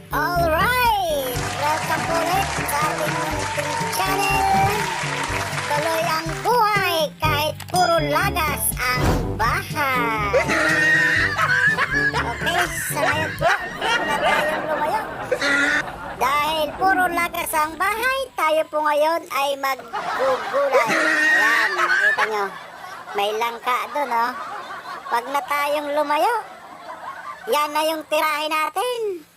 Alright! Welcome ulit sa ating munting channel. Tuloy ang buhay kahit puro lagas ang bahay. Okay, sa ngayon po, huwag na tayong lumayo. Dahil puro lagas ang bahay, tayo po ngayon ay maggugulay. Ayan, nakita nyo. May langka doon, oh. Huwag na tayong lumayo. Yan na yung tirahin natin.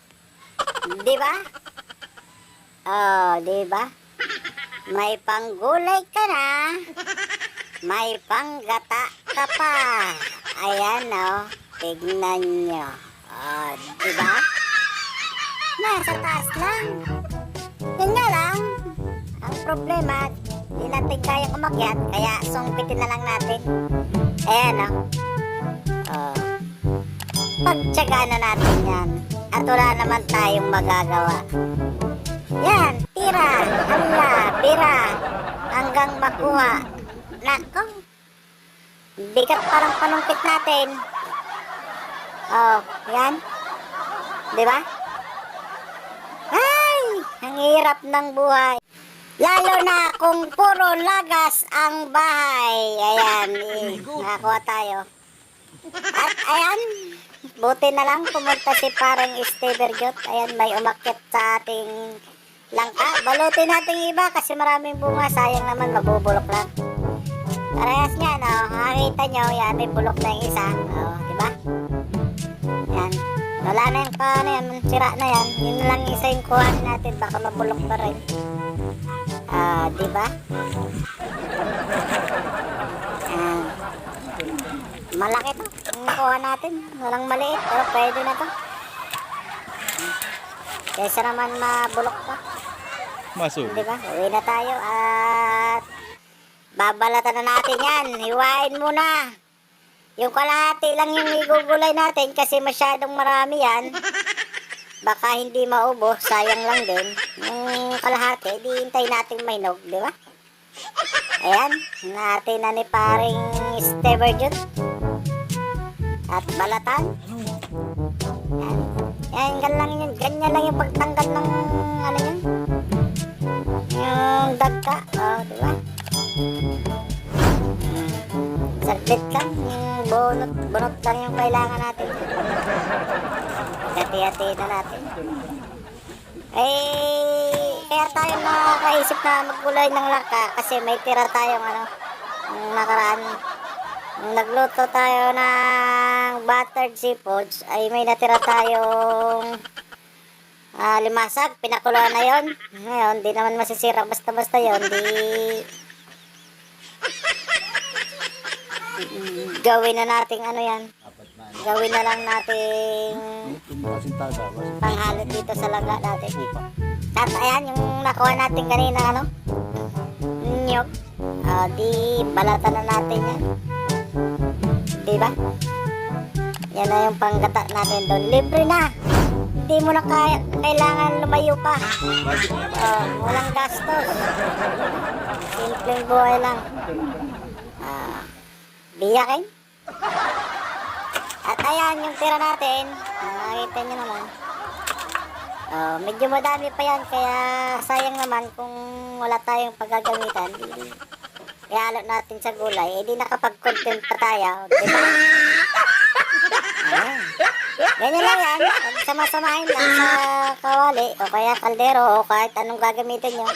Di ba? Oh, di ba? May panggulay ka na. May panggata ka pa. Ayan, oh. Tignan nyo. Oh, di ba? Nasa taas lang. Yun nga lang. Ang problema, di natin kayang umakyat. Kaya sungkitin na lang natin. Ayan, oh. Oh. Pagtsaga na natin yan. At wala naman tayong magagawa. Yan, tira, hala, bira, hanggang makuha. Nako, bigat parang panungkit natin. Oh, yan. Diba? Ay, ang hirap ng buhay. Lalo na kung puro lagas ang bahay. Ayan, nakakuha tayo. At ayan, buti na lang pumunta si parang Steverjot. Ayan, may umakyat sa ating langka. Balutin natin iba kasi maraming bunga. Sayang naman, mabubulok lang. Parehas nga, no? Nakakita nyo, yan, may bulok na yung isa. O, diba? Yan. Wala na yung paano yan, sira na yan. Yun lang isa yung kuhanin natin, baka mabulok pa rin. Diba? Yan. Malaki to. Ang nakuha natin. Walang maliit. Pero pwede na to. Kaysa naman mabulok pa. Masuk. Diba? Uwi na tayo at babalatan na natin yan. Hiwain muna. Yung kalahati lang yung igugulay natin kasi masyadong marami yan. Baka hindi maubos. Sayang lang din. Yung kalahati, di hintay natin mainog. Diba? Ayan. Natin na ni paring Steverjot. At balatan. Yan. Yan, ganyan lang yung pagtanggal ng ano yan. Yung dagka. Oh, diba? Saglit lang. Yung bunot lang yung kailangan natin. Hati-hati na natin. Kaya tayo nakakaisip na maggulay ng langka kasi may tira tayong ano, nakaraan. Nagluto tayo ng buttered seafoods ay may natira tayong limasag, pinakuluan na yon. Ngayon, di naman masisira basta-basta yon. Gawin na nating ano yan. Gawin na lang nating panghalot dito sa laga natin. At ayan, yung nakuha natin kanina ano, nyog. Di balatan na natin yan. Diba? Yan na yung panggata natin doon. Libre na. Hindi mo na kailangan lumayo pa. Walang gastos. Simpleng buhay lang. Biyakin. At ayan yung tira natin. Nakikita nyo naman. Medyo madami pa yan. Kaya sayang naman kung wala tayong paggagamitan. Ihalot natin sa gulay, di nakapag-content pa tayo, di ba? Ganyan lang yan, sama-samahin lang sa kawali, o kaya kaldero, o kahit anong gagamitin nyo.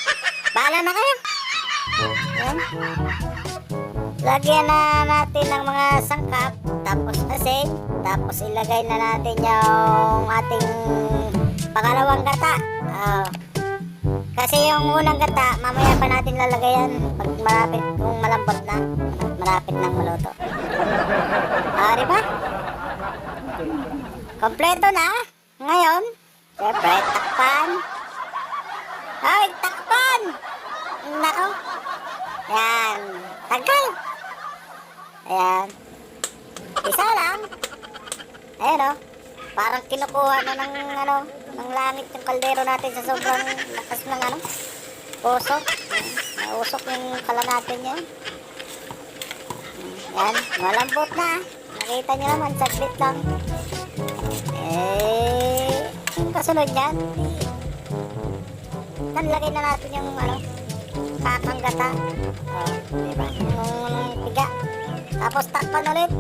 Bahala na kayo! Yan. Lagyan na natin ng mga sangkap, tapos asin, tapos ilagay na natin yung ating pangalawang gata. Kasi yung unang gata, mamaya pa natin lalagayan pag malapit, kung malambot na, malapit nang maluto. Diba? Kompleto na. Ngayon, siyempre, takpan. Ay, takpan! Nako. Yan. Tagal. Ayan. Isa lang. Ayan o. Parang kinukuha na ng ano, ng langit yung kaldero natin sa sobrang lakas ng ano, usok. Nausok yung kala natin yan. Yan, malambot na. Nakita nyo naman, saglit lang. kasunod yan, lagay na natin yung ano, kakanggata. Diba? Yung tiga. Tapos takpan ulit.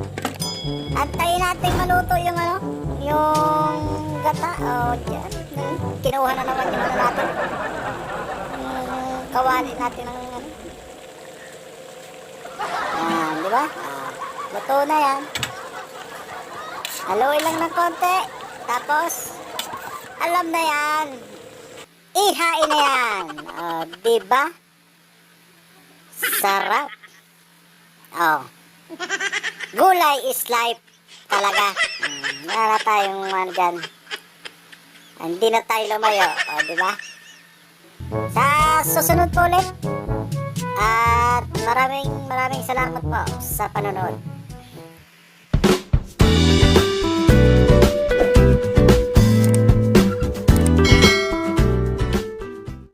Antayin natin maluto yung ano, yung gata. Dyan. Kinuha na naman yung ano natin. Yung kawali natin ng ano. Yan, di ba? Luto na yan. Haluin lang ng konti. Tapos, alam na yan. Ihain na yan. Di ba? Sarap. Gulay is life talaga. Wala tayong ano dyan. Hindi na tayo lumayo. Di ba? Sa susunod po ulit. At maraming salamat po sa panonood.